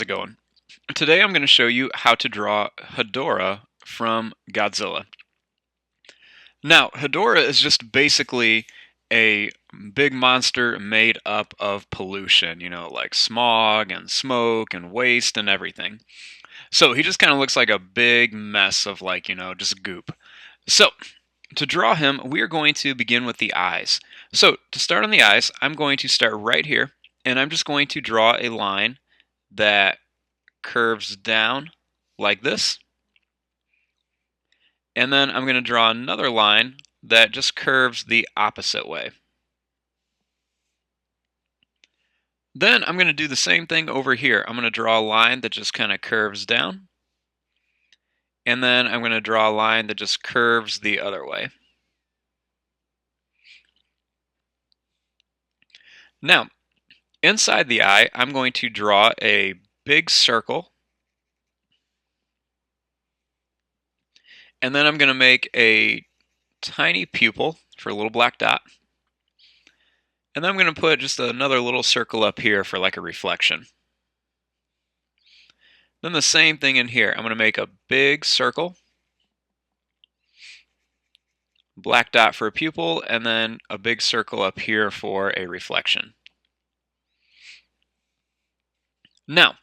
it going? Today I'm going to show you how to draw Hedorah from Godzilla. Now, Hedorah is just basically a big monster made up of pollution, like smog and smoke and waste and everything. So he just kind of looks like a big mess of just goop. So, to draw him, we are going to begin with the eyes. So, to start on the eyes, I'm going to start right here, and I'm just going to draw a line that curves down like this. And then I'm going to draw another line that just curves the opposite way. Then I'm going to do the same thing over here. I'm going to draw a line that just kind of curves down. And then I'm going to draw a line that just curves the other way. Now, inside the eye, I'm going to draw a big circle. And then I'm going to make a tiny pupil for a little black dot. And then I'm going to put just another little circle up here for like a reflection. Then the same thing in here. I'm going to make a big circle, black dot for a pupil, and then a big circle up here for a reflection. Now,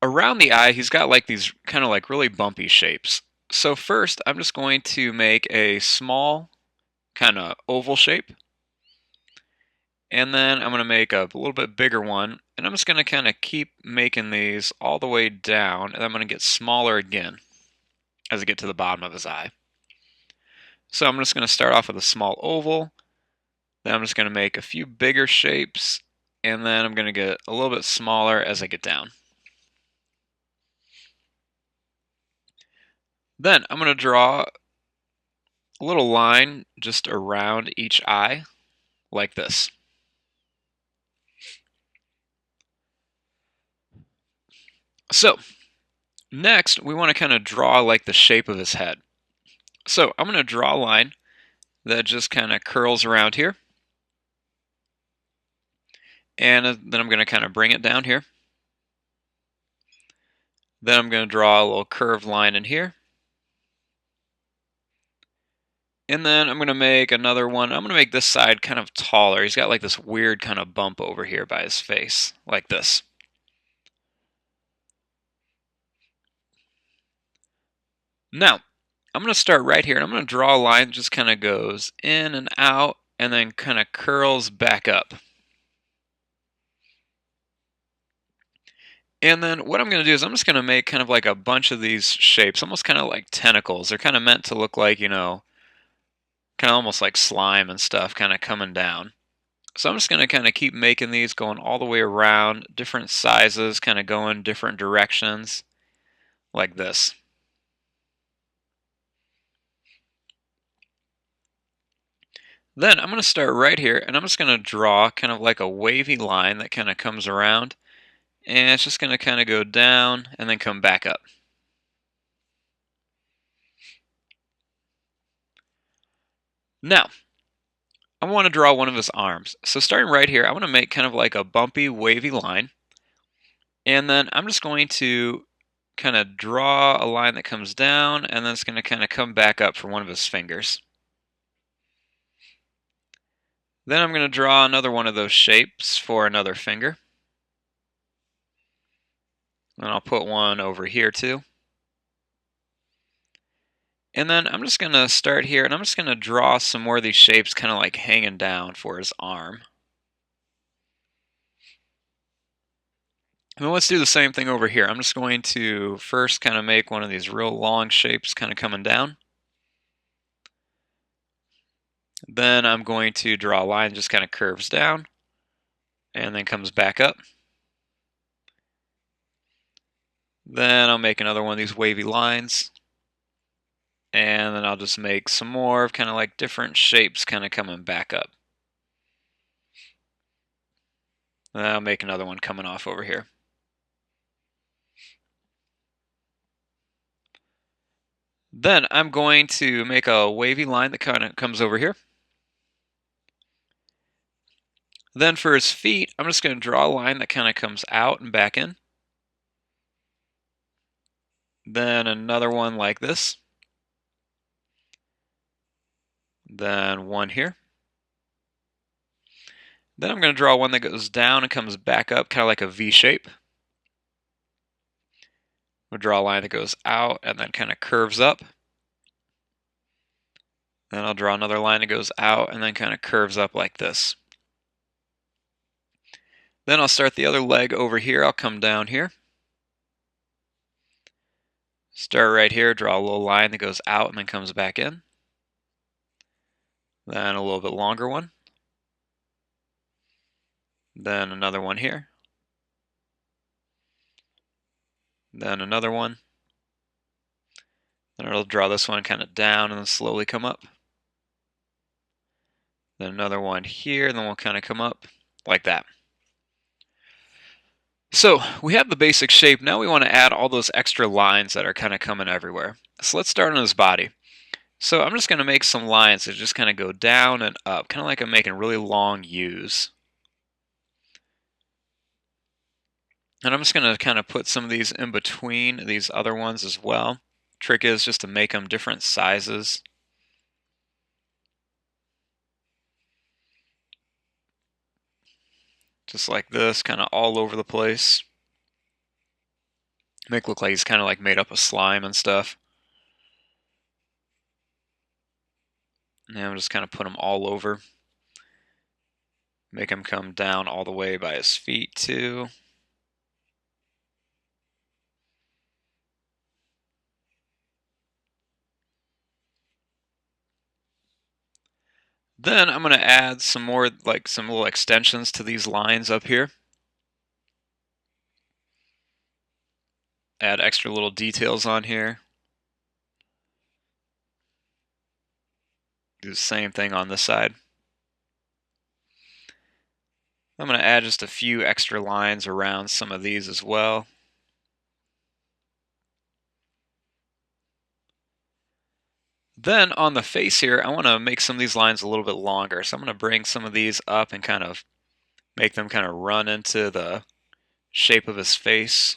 around the eye, he's got like these kind of like really bumpy shapes. So first, I'm just going to make a small kind of oval shape. And then I'm going to make a little bit bigger one. And I'm just going to kind of keep making these all the way down. And I'm going to get smaller again as I get to the bottom of his eye. So I'm just going to start off with a small oval. Then I'm just going to make a few bigger shapes. And then I'm going to get a little bit smaller as I get down. Then I'm going to draw a little line just around each eye, like this. So, next we want to kind of draw like the shape of his head. So I'm going to draw a line that just kind of curls around here. And then I'm going to kind of bring it down here. Then I'm going to draw a little curved line in here. And then I'm going to make another one. I'm going to make this side kind of taller. He's got like this weird kind of bump over here by his face, like this. Now, I'm going to start right here, and I'm going to draw a line that just kind of goes in and out, and then kind of curls back up. And then what I'm going to do is I'm just going to make kind of like a bunch of these shapes, almost kind of like tentacles. They're kind of meant to look like, kind of almost like slime and stuff kind of coming down. So I'm just going to kind of keep making these going all the way around, different sizes, kind of going different directions, like this. Then I'm going to start right here, and I'm just going to draw kind of like a wavy line that kind of comes around, and it's just going to kind of go down and then come back up. Now, I want to draw one of his arms. So starting right here, I want to make kind of like a bumpy, wavy line. And then I'm just going to kind of draw a line that comes down, and then it's going to kind of come back up for one of his fingers. Then I'm going to draw another one of those shapes for another finger. And I'll put one over here too. And then I'm just going to start here, and I'm just going to draw some more of these shapes kind of like hanging down for his arm. And then let's do the same thing over here. I'm just going to first kind of make one of these real long shapes kind of coming down. Then I'm going to draw a line that just kind of curves down and then comes back up. Then I'll make another one of these wavy lines. And then I'll just make some more of kind of like different shapes kind of coming back up. And I'll make another one coming off over here. Then I'm going to make a wavy line that kind of comes over here. Then for his feet, I'm just going to draw a line that kind of comes out and back in. Then another one like this. Then one here. Then I'm going to draw one that goes down and comes back up, kind of like a V shape. We'll draw a line that goes out and then kind of curves up. Then I'll draw another line that goes out and then kind of curves up like this. Then I'll start the other leg over here. I'll come down here. Start right here, draw a little line that goes out and then comes back in. Then a little bit longer one. Then another one here. Then another one. Then it'll draw this one kind of down and then slowly come up. Then another one here, and then we'll kind of come up like that. So we have the basic shape. Now we want to add all those extra lines that are kind of coming everywhere. So let's start on his body. So I'm just going to make some lines that just kind of go down and up, kind of like I'm making really long U's. And I'm just going to kind of put some of these in between these other ones as well. Trick is just to make them different sizes. Just like this, kind of all over the place. Make it look like he's kind of like made up of slime and stuff. And I'm just kind of put them all over. Make him come down all the way by his feet too. Then I'm going to add some more, like some little extensions to these lines up here. Add extra little details on here. Do the same thing on this side. I'm going to add just a few extra lines around some of these as well. Then on the face here, I want to make some of these lines a little bit longer. So I'm going to bring some of these up and kind of make them kind of run into the shape of his face.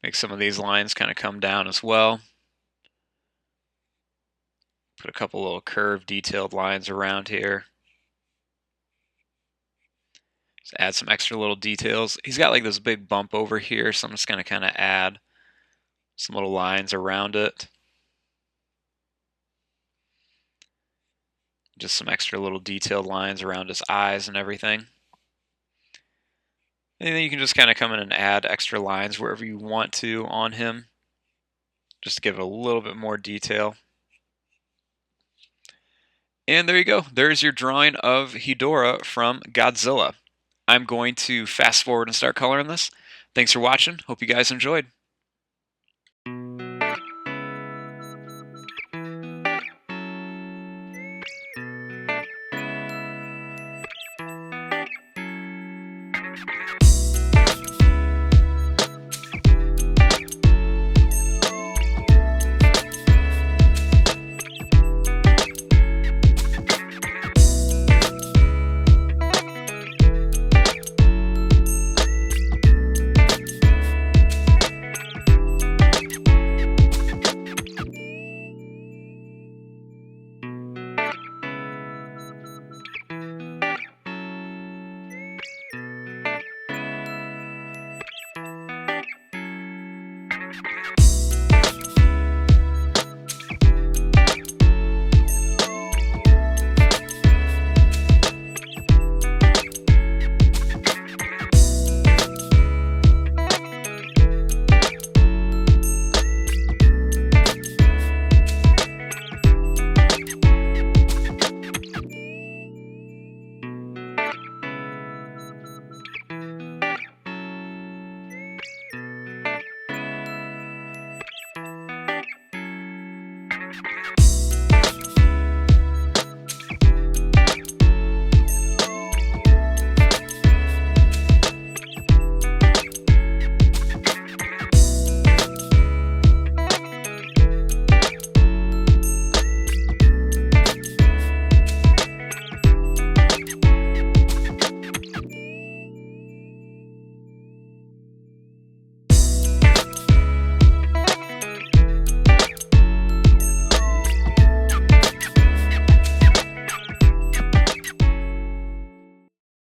Make some of these lines kind of come down as well. Put a couple little curved detailed lines around here. Just add some extra little details. He's got like this big bump over here, so I'm just going to kind of add some little lines around it. Just some extra little detailed lines around his eyes and everything. And then you can just kind of come in and add extra lines wherever you want to on him, just to give it a little bit more detail. And there you go. There's your drawing of Hedorah from Godzilla. I'm going to fast forward and start coloring this. Thanks for watching. Hope you guys enjoyed.